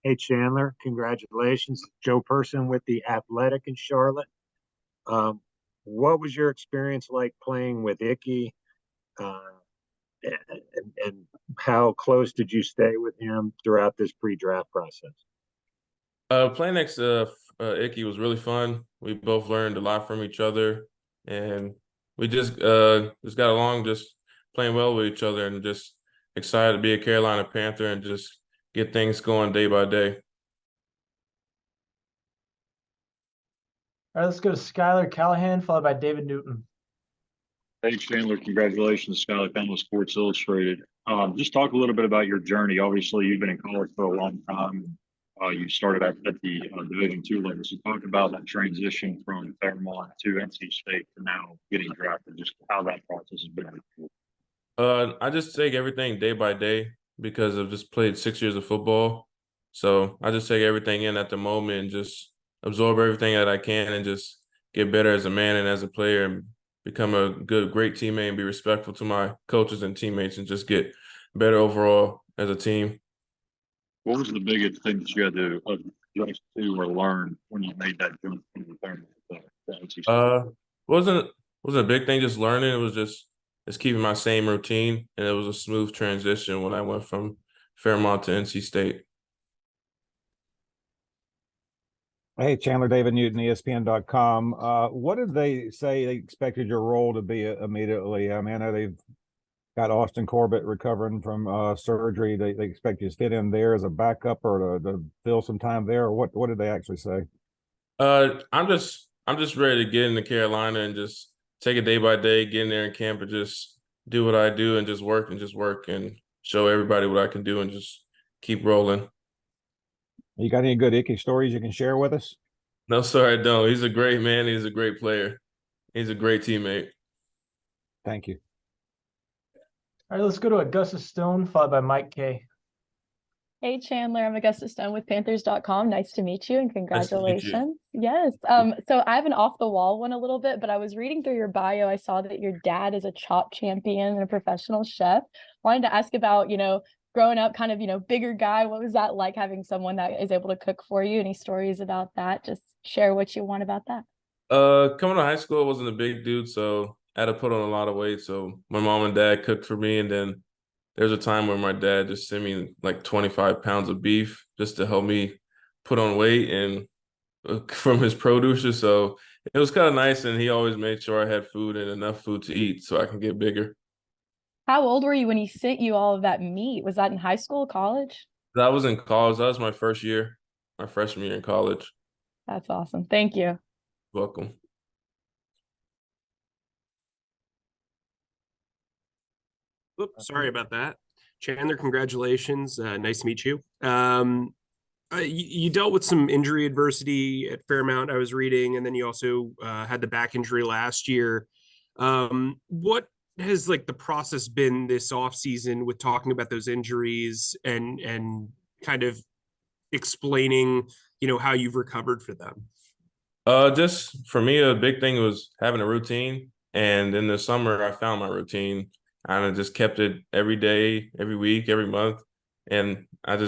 Hey Chandler, congratulations. Joe Person with the Athletic in Charlotte. Um, what was your experience like playing with Icky? Uh, and how close did you stay with him throughout this pre-draft process? Playing next to Icky was really fun. We both learned a lot from each other, and we just got along, just playing well with each other, and just excited to be a Carolina Panther and just get things going day by day. All right, let's go to Skylar Callahan, followed by David Newton. Hey, Chandler, congratulations, Skyler Penn with Sports Illustrated. Just talk a little bit about your journey. Obviously, you've been in college for a long time. You started at the Division II level. So talk about that transition from Fairmont to NC State to now getting drafted, just how that process has been. I just take everything day by day because I've just played 6 years of football. So I just take everything in at the moment and just absorb everything that I can and just get better as a man and as a player and become a great teammate and be respectful to my coaches and teammates and just get better overall as a team. What was the biggest thing that you had to adjust to or learn when you made that jump from the Fairmont to NC State? Wasn't wasn't a big thing just learning. It was just keeping my same routine, and it was a smooth transition when I went from Fairmont to NC State. Hey, Chandler, David Newton, ESPN.com. What did they say they expected your role to be immediately? I mean, I know they've got Austin Corbett recovering from surgery. They expect you to fit in there as a backup or to fill some time there. Or what did they actually say? I'm just ready to get into Carolina and just take it day by day, get in there in camp and just do what I do and just work and show everybody what I can do and just keep rolling. You got any good Icky stories you can share with us? No, sir, I don't. He's a great man. He's a great player. He's a great teammate. Thank you. All right, let's go to Augusta Stone, followed by Mike K. Hey Chandler, I'm Augusta Stone with Panthers.com. Nice to meet you and Nice to meet you. congratulations. Yes. So I have an off the wall one a little bit, but I was reading through your bio. I saw that your dad is a chop champion and a professional chef. Wanted to ask about, growing up kind of, bigger guy. What was that like having someone that is able to cook for you? Any stories about that? Just share what you want about that. Coming to high school, I wasn't a big dude, so I had to put on a lot of weight. So my mom and dad cooked for me, and then there's a time where my dad just sent me like 25 pounds of beef just to help me put on weight and from his producer. So it was kind of nice, and he always made sure I had food and enough food to eat so I can get bigger. How old were you when he sent you all of that meat? Was that in high school, college? That was in college. That was my first year, my freshman year in college. That's awesome. Thank you. Welcome. Oops, sorry about that. Chandler, congratulations. Nice to meet you. You dealt with some injury adversity at Fairmount, I was reading, and then you also had the back injury last year. What has like the process been this off season with talking about those injuries and kind of explaining, how you've recovered for them? Just for me, a big thing was having a routine. And in the summer, I found my routine. I just kept it every day, every week, every month. And it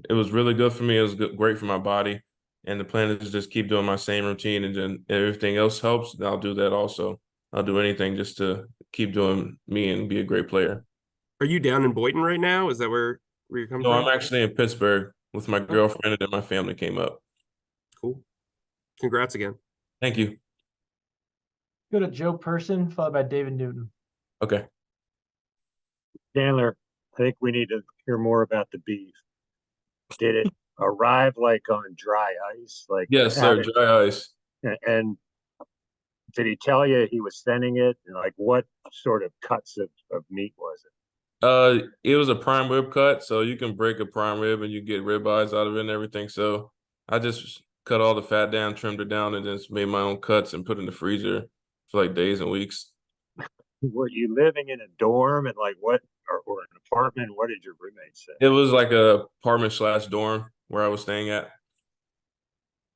was really good for me. It was great for my body. And the plan is to just keep doing my same routine. And then if everything else helps, then I'll do that also. I'll do anything just to keep doing me and be a great player. Are you down in Boynton right now? Is that where you're coming No, from? I'm actually in Pittsburgh with my girlfriend, and then my family came up. Cool. Congrats again. Thank you. Go to Joe Person, followed by David Newton. Okay. Chandler, I think we need to hear more about the beef. Did it arrive like on dry ice? Like Yes, how sir. Dry ice. and did he tell you he was sending it? And like what sort of cuts of meat was it? It was a prime rib cut, so you can break a prime rib and you get rib eyes out of it and everything. So I just cut all the fat down, trimmed it down, and just made my own cuts and put it in the freezer for like days and weeks. Were you living in a dorm and like what or an apartment? What did your roommate say? It was like a apartment slash dorm where I was staying at.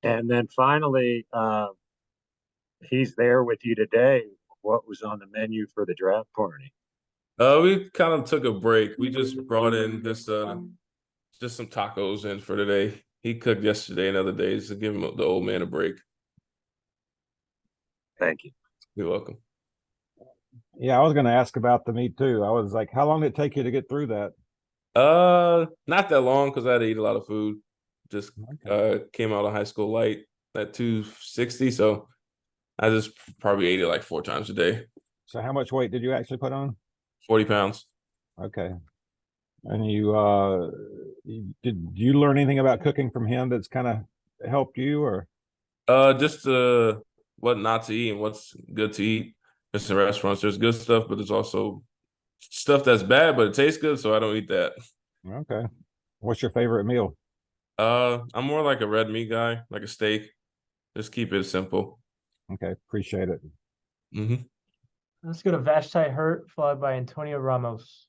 And then finally, he's there with you today. What was on the menu for the draft party? We kind of took a break. We just brought in this just some tacos in for today. He cooked yesterday and other days to give him the old man a break. Thank you. You're welcome. Yeah, I was going to ask about the meat too. I was like, how long did it take you to get through that? Not that long because I had to eat a lot of food. Just came out of high school light at 260, so I just probably ate it like 4 times a day. So how much weight did you actually put on? 40 pounds. Okay. And did you learn anything about cooking from him that's kind of helped you, or? Just what not to eat and what's good to eat. Just in restaurants, there's good stuff, but there's also stuff that's bad, but it tastes good, so I don't eat that. Okay. What's your favorite meal? I'm more like a red meat guy, like a steak. Just keep it simple. Okay, appreciate it. Mm-hmm. Let's go to Vashti Hurt, followed by Antonio Ramos.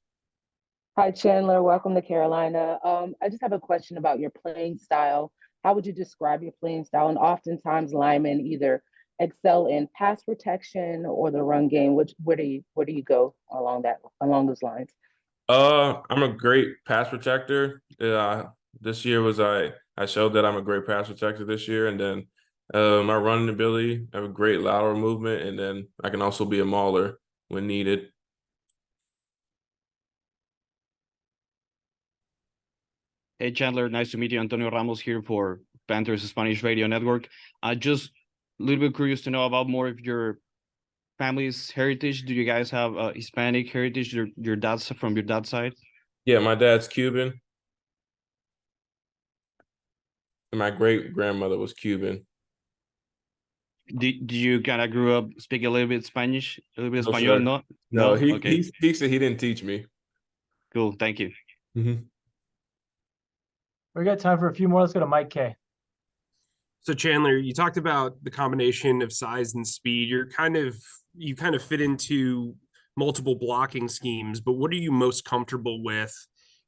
Hi, Chandler. Welcome to Carolina. I just have a question about your playing style. How would you describe your playing style? And oftentimes linemen either excel in pass protection or the run game. Where do you go along those lines? I'm a great pass protector. This year I showed that I'm a great pass protector this year, and then my running ability, I have a great lateral movement, and then I can also be a mauler when needed. Hey, Chandler, nice to meet you. Antonio Ramos here for Panthers Spanish Radio Network. Just a little bit curious to know about more of your family's heritage. Do you guys have Hispanic heritage? Your dad's from your dad's side? Yeah, my dad's Cuban. And my great-grandmother was Cuban. Did you kind of grew up speaking a little bit Spanish? A little bit No, Espanol? sir. No? No, Okay. he speaks it. He didn't teach me. Cool. Thank you. Mm-hmm. We got time for a few more. Let's go to Mike K. So Chandler, you talked about the combination of size and speed. You kind of fit into multiple blocking schemes, but what are you most comfortable with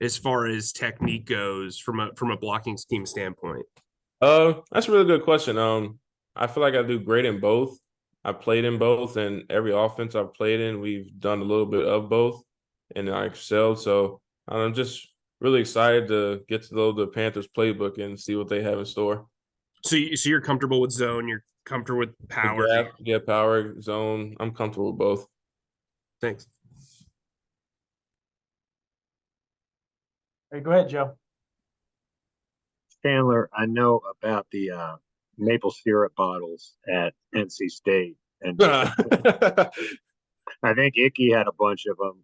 as far as technique goes from a blocking scheme standpoint? That's a really good question. I feel like I do great in both. I played in both, and every offense I've played in, we've done a little bit of both, and I excelled. So I'm just really excited to get to know the Panthers playbook and see what they have in store. So you're comfortable with zone, you're comfortable with power. Yeah, power, zone. I'm comfortable with both. Thanks. All right, go ahead, Joe. Chandler, I know about the maple syrup bottles at NC State, and I think Icky had a bunch of them.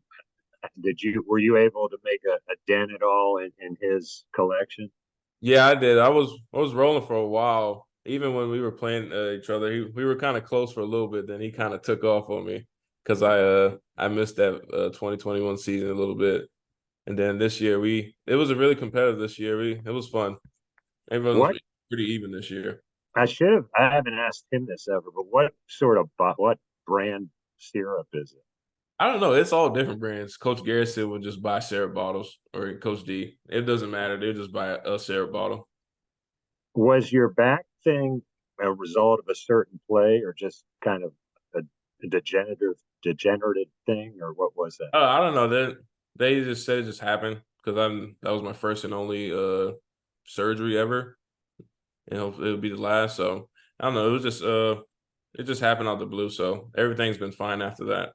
Were you able to make a dent at all in his collection? Yeah, I did. I was rolling for a while. Even when we were playing each other, we were kind of close for a little bit. Then he kind of took off on me because I missed that 2021 season a little bit. And then this year it was a really competitive this year. It was fun. Everyone was pretty even this year. I haven't asked him this ever, but what brand syrup is it? I don't know. It's all different brands. Coach Garrison would just buy syrup bottles, or Coach D. It doesn't matter. They just buy a syrup bottle. Was your back thing a result of a certain play, or just kind of a degenerative thing, or what was that? I don't know. They just said it just happened because that was my first and only surgery ever, and it'll be the last. So I don't know. It was just it just happened out of the blue. So everything's been fine after that.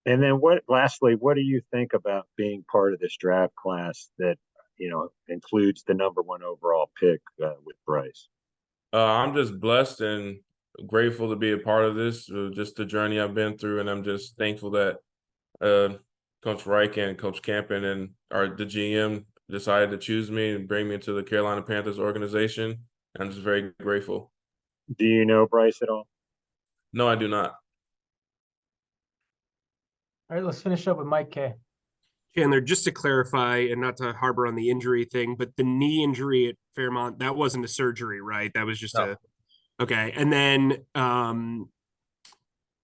And then lastly, what do you think about being part of this draft class that, includes the #1 overall pick with Bryce? I'm just blessed and grateful to be a part of this, just the journey I've been through. And I'm just thankful that Coach Reich and Coach Campen and the GM decided to choose me and bring me into the Carolina Panthers organization. I'm just very grateful. Do you know Bryce at all? No, I do not. All right, let's finish up with Mike K. Chandler, just to clarify and not to harbor on the injury thing, but the knee injury at Fairmont, that wasn't a surgery, right? That was just okay. And then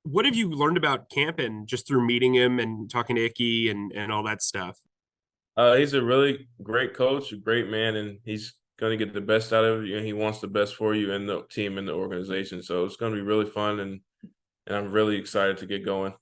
what have you learned about Campen just through meeting him and talking to Icky and all that stuff? He's a really great coach, a great man, and he's going to get the best out of you, and he wants the best for you and the team and the organization. So it's going to be really fun, and I'm really excited to get going.